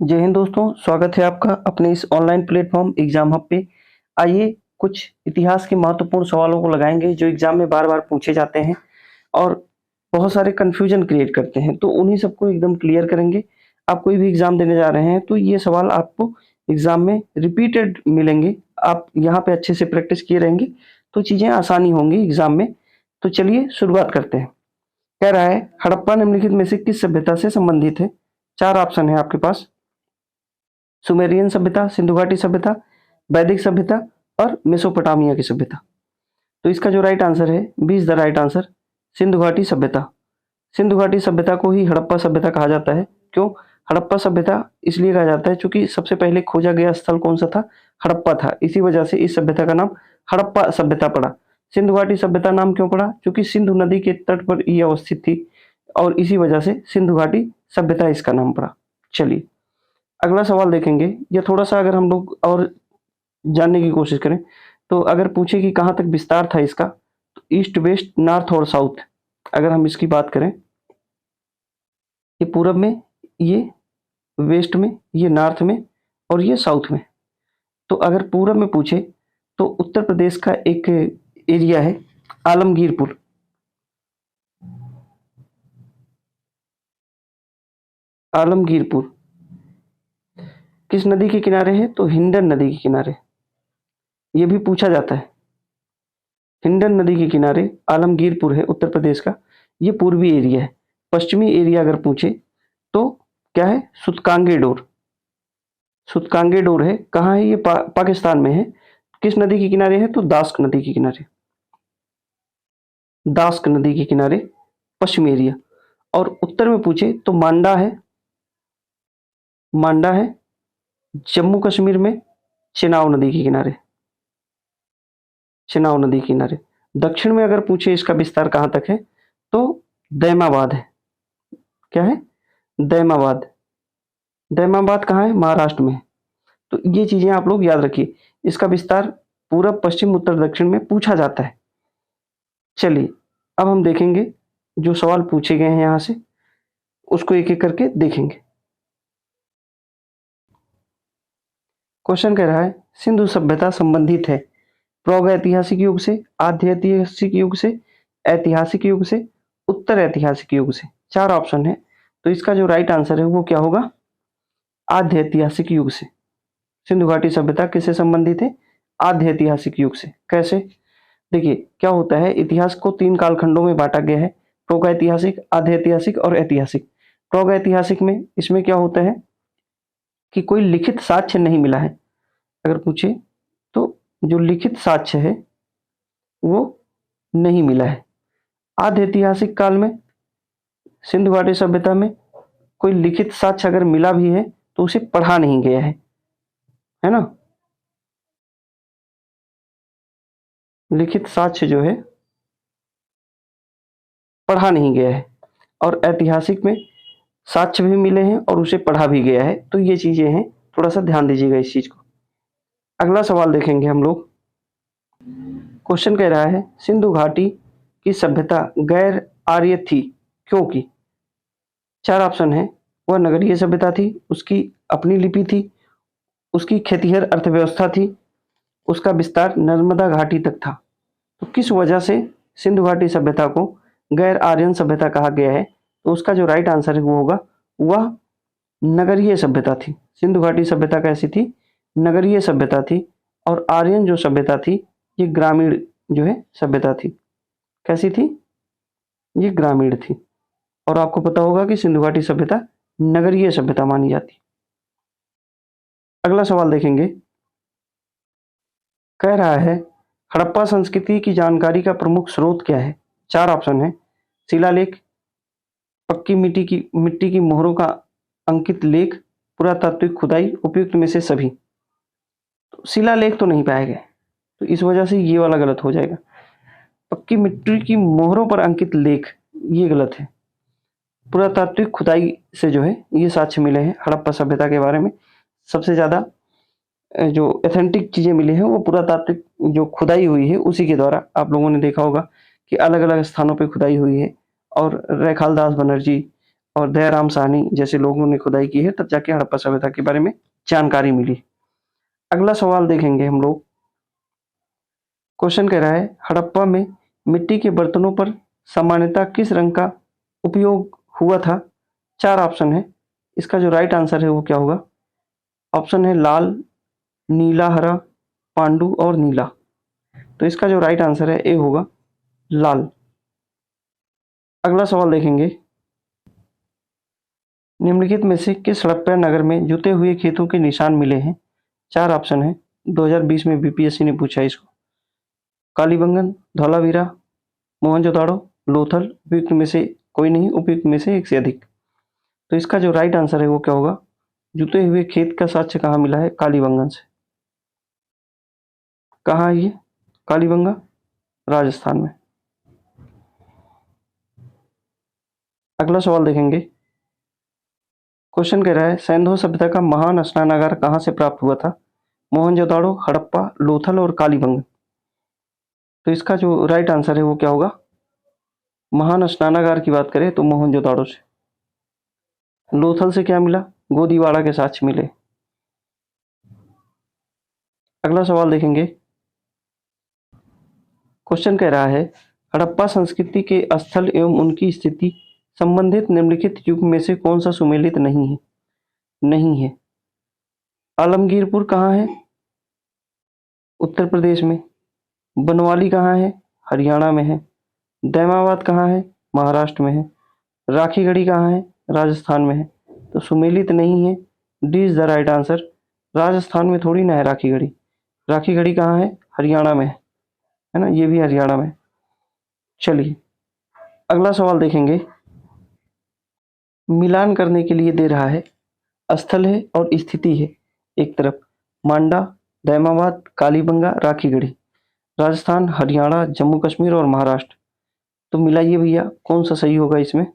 जय हिंद दोस्तों, स्वागत है आपका अपने इस ऑनलाइन प्लेटफॉर्म एग्जाम हब पे। आइए कुछ इतिहास के महत्वपूर्ण सवालों को लगाएंगे जो एग्जाम में बार बार पूछे जाते हैं और बहुत सारे कन्फ्यूजन क्रिएट करते हैं, तो उन्हीं सबको एकदम क्लियर करेंगे। आप कोई भी एग्जाम देने जा रहे हैं तो ये सवाल आपको एग्जाम में रिपीटेड मिलेंगे। आप यहाँ पे अच्छे से प्रैक्टिस किए रहेंगे तो चीजें आसानी होंगी एग्जाम में। तो चलिए शुरुआत करते हैं। कह रहा है हड़प्पा निम्नलिखित में से किस सभ्यता से संबंधित है। चार ऑप्शन है आपके पास। सुमेरियन सभ्यता, सिंधु घाटी सभ्यता, वैदिक सभ्यता और मेसोपोटामिया की सभ्यता। तो इसका जो राइट आंसर है, B is the right answer, Sindhu घाटी सभ्यता। सिंधु घाटी सभ्यता को ही हड़प्पा सभ्यता कहा जाता है। क्यों हड़प्पा सभ्यता इसलिए कहा जाता है क्योंकि सबसे पहले खोजा गया स्थल कौन सा था, हड़प्पा था। इसी वजह से इस सभ्यता का नाम हड़प्पा सभ्यता पड़ा। सिंधु घाटी सभ्यता नाम क्यों पड़ा, क्योंकि सिंधु नदी के तट पर ये अवस्थित थी और इसी वजह से सिंधु घाटी सभ्यता इसका नाम पड़ा। चलिए अगला सवाल देखेंगे। या थोड़ा सा अगर हम लोग और जानने की कोशिश करें तो अगर पूछे कि कहाँ तक विस्तार था इसका, तो ईस्ट, वेस्ट, नॉर्थ और साउथ अगर हम इसकी बात करें, ये पूरब में, ये वेस्ट में, ये नॉर्थ में और ये साउथ में। तो अगर पूरब में पूछे तो उत्तर प्रदेश का एक एरिया है आलमगीरपुर। आलमगीरपुर किस नदी के किनारे है, तो हिंडन नदी के किनारे। ये भी पूछा जाता है। हिंडन नदी के किनारे आलमगीरपुर है उत्तर प्रदेश का। ये पूर्वी एरिया है। पश्चिमी एरिया अगर पूछे तो क्या है, सुतकांगे डोर। सुतकांगे डोर है, कहाँ है ये, पाकिस्तान में है। किस नदी के किनारे है, तो दास्क नदी के किनारे। दास्क नदी के किनारे पश्चिमी एरिया। और उत्तर में पूछे तो मांडा है। मांडा है जम्मू कश्मीर में, चेनाब नदी के किनारे। चेनाब नदी के किनारे। दक्षिण में अगर पूछे इसका विस्तार कहाँ तक है, तो दैमाबाद है। क्या है, दैमाबाद। दैमाबाद कहाँ है, महाराष्ट्र में। तो ये चीजें आप लोग याद रखिए। इसका विस्तार पूरब, पश्चिम, उत्तर, दक्षिण में पूछा जाता है। चलिए अब हम देखेंगे जो सवाल पूछे गए हैं यहां से, उसको एक एक करके देखेंगे। क्वेश्चन कह रहा है सिंधु सभ्यता संबंधित है प्रागैतिहासिक युग से, आद्य ऐतिहासिक युग से, ऐतिहासिक युग से, उत्तर ऐतिहासिक युग से। चार ऑप्शन है, तो इसका जो राइट आंसर है वो क्या होगा, आद्य ऐतिहासिक युग से। सिंधु घाटी सभ्यता किससे संबंधित है, आद्य ऐतिहासिक युग से। कैसे, देखिए क्या होता है, इतिहास को तीन कालखंडों में बांटा गया है, प्रागैतिहासिक, आद्य ऐतिहासिक और ऐतिहासिक। प्रागैतिहासिक में इसमें क्या होता है कि कोई लिखित साक्ष्य नहीं मिला है। अगर पूछे तो जो लिखित साक्ष्य है वो नहीं मिला है। आद्य ऐतिहासिक काल में, सिंधु घाटी सभ्यता में कोई लिखित साक्ष्य अगर मिला भी है तो उसे पढ़ा नहीं गया है ना। लिखित साक्ष्य जो है पढ़ा नहीं गया है। और ऐतिहासिक में साक्ष्य भी मिले हैं और उसे पढ़ा भी गया है। तो ये चीजें हैं, थोड़ा सा ध्यान दीजिएगा इस चीज को। अगला सवाल देखेंगे हम लोग। क्वेश्चन कह रहा है सिंधु घाटी की सभ्यता गैर आर्य थी क्योंकि। चार ऑप्शन है, वह नगरीय सभ्यता थी, उसकी अपनी लिपि थी, उसकी खेतिहर अर्थव्यवस्था थी, उसका विस्तार नर्मदा घाटी तक था। तो किस वजह से सिंधु घाटी सभ्यता को गैर आर्यन सभ्यता कहा गया है, तो उसका जो राइट आंसर है वो होगा, वह नगरीय सभ्यता थी। सिंधु घाटी सभ्यता कैसी थी, नगरीय सभ्यता थी। और आर्यन जो सभ्यता थी ये ग्रामीण जो है सभ्यता थी। कैसी थी, ये ग्रामीण थी। और आपको पता होगा कि सिंधु घाटी सभ्यता नगरीय सभ्यता मानी जाती। अगला सवाल देखेंगे। कह रहा है हड़प्पा संस्कृति की जानकारी का प्रमुख स्रोत क्या है। चार ऑप्शन है, शिलालेख, पक्की मिट्टी की मोहरों का अंकित लेख, पुरातात्विक खुदाई, उपयुक्त में से सभी। तो शिलालेख तो नहीं पाए गए, तो इस वजह से ये वाला गलत हो जाएगा। पक्की मिट्टी की मोहरों पर अंकित लेख ये गलत है। पुरातात्विक खुदाई से जो है ये साक्ष्य मिले हैं हड़प्पा सभ्यता के बारे में। सबसे ज्यादा जो ऑथेंटिक चीजें मिली हैं वो पुरातात्विक जो खुदाई हुई है उसी के द्वारा। आप लोगों ने देखा होगा कि अलग अलग स्थानों पे खुदाई हुई है। और रैखाल दास बनर्जी और दयाराम साहनी जैसे लोगों ने खुदाई की है, तब जाके हड़प्पा सभ्यता के बारे में जानकारी मिली। अगला सवाल देखेंगे हम लोग। क्वेश्चन कह रहा है हड़प्पा में मिट्टी के बर्तनों पर सामान्यतः किस रंग का उपयोग हुआ था? 4 ऑप्शन है। इसका जो राइट आंसर है वो क्या होगा? ऑप्शन है लाल, नीला, हरा, पांडु और नीला। तो इसका जो राइट आंसर है ए होगा लाल। अगला सवाल देखेंगे। निम्नलिखित में से किस हड़प्पा नगर में जुते हुए खेतों के निशान मिले हैं? 4 ऑप्शन है। 2020 में बीपीएससी ने पूछा इसको। कालीबंगन, धौलावीरा, मोहनजोदाड़ो, लोथल। उपयुक्त में से कोई नहीं, उपयुक्त में से एक से अधिक। तो इसका जो राइट आंसर है वो क्या होगा? जुते हुए खेत का साक्ष्य कहाँ मिला है? कालीबंगन से। कहाँ है ये? कालीबंगा, राजस्थान में। अगला सवाल देखेंगे। क्वेश्चन कह रहा है सैंधव सभ्यता का महान स्नानागार कहाँ से प्राप्त हुआ था? मोहनजोदाड़ो, हड़प्पा, लोथल और कालीबंगन। तो इसका जो राइट आंसर है वो क्या होगा? महान स्नानागार की बात करें तो मोहनजोदाड़ो से। लोथल से क्या मिला? गोदीवाड़ा के साक्ष्य मिले। अगला सवाल देखेंगे। क्वेश्चन कह रहा है हड़प्पा संस्कृति के स्थल एवं उनकी स्थिति संबंधित निम्नलिखित युग में से कौन सा सुमेलित नहीं है? नहीं है। आलमगीरपुर कहाँ है? उत्तर प्रदेश में। बनवाली कहाँ है? हरियाणा में है। दैमाबाद कहाँ है? महाराष्ट्र में है। राखीगढ़ी कहाँ है? राजस्थान में है। तो सुमेलित नहीं है। D is the right answer. Rajasthan में थोड़ी ना है राखीगढ़ी। राखीगढ़ी कहाँ है? हरियाणा में है ना, ये भी हरियाणा में। चलिए अगला सवाल देखेंगे। मिलान करने के लिए दे रहा है स्थल है और स्थिति है। एक तरफ मांडा, दैमाबाद, कालीबंगा, राखीगढ़ी। राजस्थान, हरियाणा, जम्मू कश्मीर और महाराष्ट्र। तो मिलाइए भैया कौन सा सही होगा इसमें?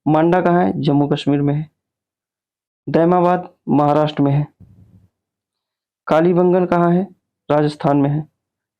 मांडा कहाँ है? जम्मू कश्मीर में है। दैमाबाद महाराष्ट्र में है। कालीबंगन कहाँ है? राजस्थान में है।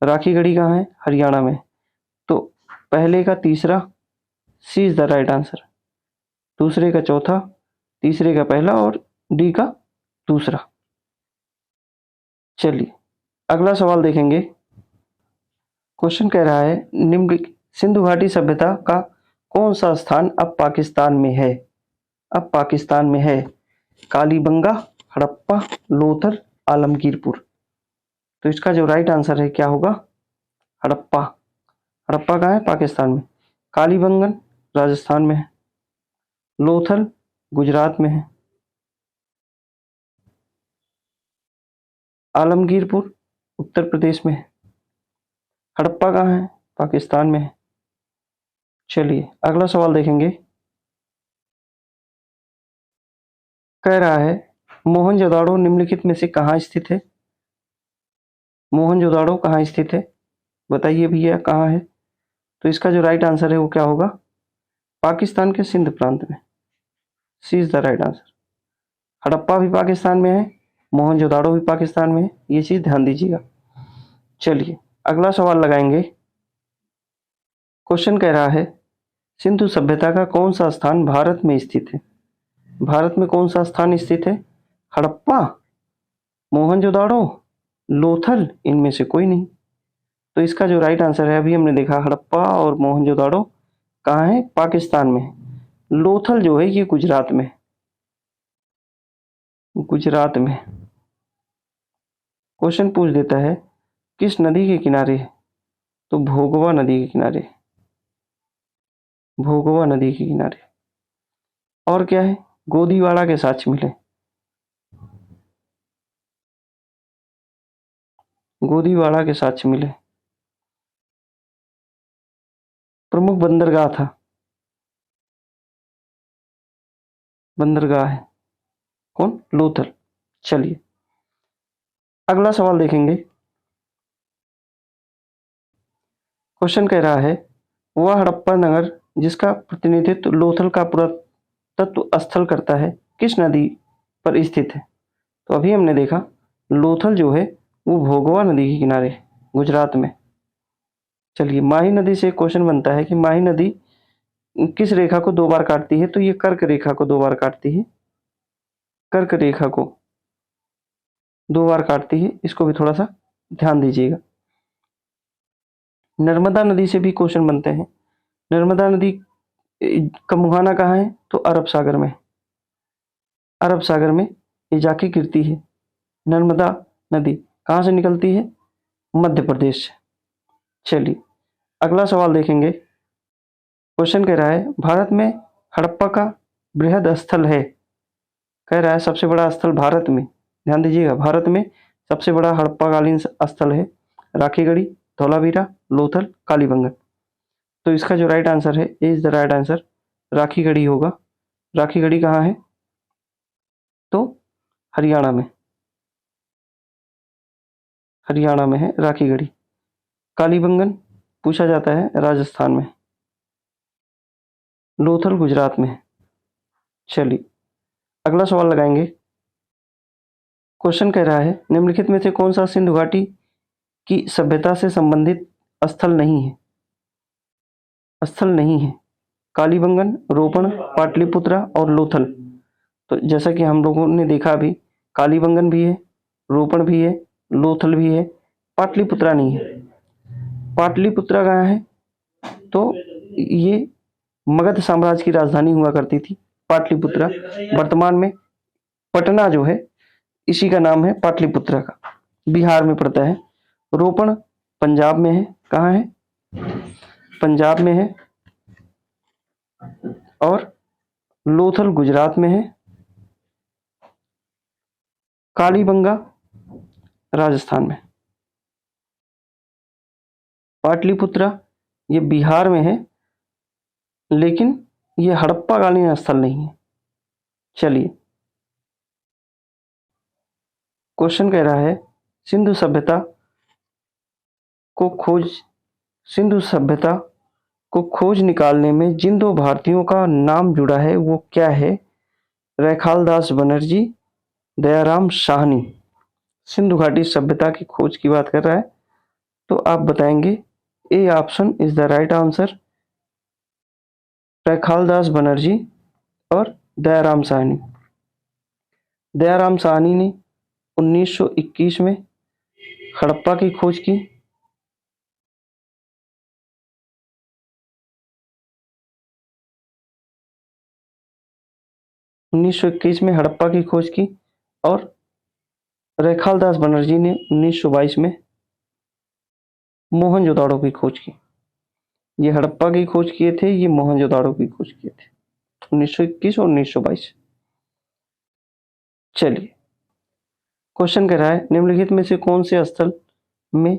राखीगढ़ी कहाँ है? हरियाणा में है। तो पहले का तीसरा, सी इज द राइट आंसर। दूसरे का चौथा, तीसरे का पहला और डी का दूसरा। चलिए अगला सवाल देखेंगे। क्वेश्चन कह रहा है निम्न सिंधु घाटी सभ्यता का कौन सा स्थान अब पाकिस्तान में है? अब पाकिस्तान में है। कालीबंगा, हड़प्पा, लोथल, आलमगीरपुर। तो इसका जो राइट आंसर है क्या होगा? हड़प्पा। हड़प्पा कहाँ है? पाकिस्तान में। कालीबंगन राजस्थान में है। लोथल गुजरात में है। आलमगीरपुर उत्तर प्रदेश में है। हड़प्पा कहाँ है? पाकिस्तान में है। चलिए अगला सवाल देखेंगे। कह रहा है मोहनजोदाड़ो निम्नलिखित में से कहाँ स्थित है? मोहनजोदाड़ो कहाँ स्थित है? बताइए भैया कहाँ है? तो इसका जो राइट आंसर है वो क्या होगा? पाकिस्तान के सिंध प्रांत में। C is the right answer. Harappa भी पाकिस्तान में है, मोहनजोदाड़ो भी पाकिस्तान में है, ये चीज ध्यान दीजिएगा। चलिए अगला सवाल लगाएंगे। क्वेश्चन कह रहा है सिंधु सभ्यता का कौन सा स्थान भारत में स्थित है? भारत में कौन सा स्थान स्थित है? हड़प्पा, मोहनजोदाड़ो, लोथल, इनमें से कोई नहीं। तो इसका जो राइट आंसर है अभी हमने देखा हड़प्पा और मोहनजोदाड़ो कहाँ है? पाकिस्तान में है। लोथल जो है ये गुजरात में। गुजरात में। क्वेश्चन पूछ देता है किस नदी के किनारे है? तो भोगवा नदी के किनारे। भोगवा नदी के किनारे। और क्या है? गोदीवाड़ा के साक्ष्य मिले। गोदीवाड़ा के साक्ष्य मिले। प्रमुख बंदरगाह था। बंदरगाह है कौन? लोथल। चलिए अगला सवाल देखेंगे। क्वेश्चन कह रहा है वह हड़प्पा नगर जिसका प्रतिनिधित्व लोथल का पुरातत्व स्थल करता है किस नदी पर स्थित है? तो अभी हमने देखा लोथल जो है वो भोगवा नदी के किनारे है, गुजरात में। चलिए माही नदी से क्वेश्चन बनता है कि माही नदी किस रेखा को 2 बार काटती है? तो ये कर्क रेखा को 2 बार काटती है। कर्क रेखा को 2 बार काटती है, इसको भी थोड़ा-सा ध्यान दीजिएगा। नर्मदा नदी से भी क्वेश्चन बनते हैं। नर्मदा नदी का मुहाना कहाँ है? तो अरब सागर में। अरब सागर में ये जाके गिरती है। नर्मदा नदी कहाँ से निकलती है? मध्य प्रदेश से। चलिए अगला सवाल देखेंगे। क्वेश्चन कह रहा है भारत में हड़प्पा का बृहद स्थल है। कह रहा है सबसे बड़ा स्थल भारत में, ध्यान दीजिएगा, भारत में सबसे बड़ा हड़प्पाकालीन स्थल है राखीगढ़ी, धौलावीरा, लोथल, कालीबंगन। तो इसका जो राइट आंसर है, is the right answer, Rakhigarhi होगा। राखीगढ़ी कहाँ है? तो हरियाणा में, हरियाणा में है राखीगढ़ी। कालीबंगन पूछा जाता है राजस्थान में। लोथल गुजरात में है। चलिए अगला सवाल लगाएंगे। क्वेश्चन कह रहा है निम्नलिखित में से कौन सा सिंधु घाटी की सभ्यता से संबंधित स्थल नहीं है? स्थल नहीं है। कालीबंगन, रोपण, पाटलिपुत्रा और लोथल। तो जैसा कि हम लोगों ने देखा अभी, कालीबंगन भी है, रोपण भी है, लोथल भी है, पाटलिपुत्रा नहीं है। पाटलिपुत्रा कहाँ है? तो ये मगध साम्राज्य की राजधानी हुआ करती थी पाटलिपुत्रा। वर्तमान में पटना जो है इसी का नाम है पाटलिपुत्रा का, बिहार में पड़ता है। रोपण पंजाब में है। कहाँ है? पंजाब में है। और लोथल गुजरात में है। कालीबंगा राजस्थान में। पाटलिपुत्रा ये बिहार में है, लेकिन ये हड़प्पाकालीन स्थल नहीं है। चलिए क्वेश्चन कह रहा है सिंधु सभ्यता को खोज निकालने में जिन 2 भारतीयों का नाम जुड़ा है वो क्या है? रैखालदास बनर्जी, दयाराम साहनी। सिंधु घाटी सभ्यता की खोज की बात कर रहा है, तो आप बताएंगे A option is the right answer, Rakhaldas Banerjee और दयाराम साहनी। दयाराम साहनी ने 1921 में हड़प्पा की खोज की। 1921 में हड़प्पा की खोज की और रैखालदास बनर्जी ने 1922 में मोहनजोदाड़ो की खोज की। ये हड़प्पा की खोज किए थे, ये मोहनजोदाड़ो की खोज किए थे 1921 और 1922। चलिए क्वेश्चन कह रहा है निम्नलिखित में से कौन से स्थल में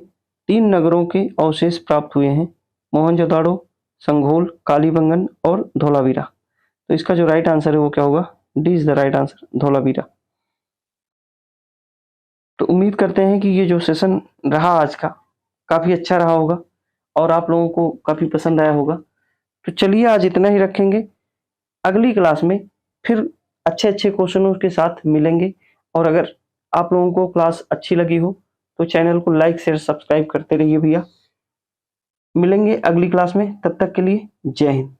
3 नगरों के अवशेष प्राप्त हुए हैं? मोहनजोदाड़ो, संघोल, कालीबंगन और धौलावीरा। तो इसका जो राइट आंसर है वो क्या होगा? D is the right answer, Dholavira. तो उम्मीद करते हैं कि ये जो सेशन रहा आज का काफ़ी अच्छा रहा होगा और आप लोगों को काफ़ी पसंद आया होगा। तो चलिए आज इतना ही रखेंगे। अगली क्लास में फिर अच्छे अच्छे क्वेश्चनों के साथ मिलेंगे। और अगर आप लोगों को क्लास अच्छी लगी हो तो चैनल को लाइक शेयर सब्सक्राइब करते रहिए भैया। मिलेंगे अगली क्लास में, तब तक के लिए जय हिंद।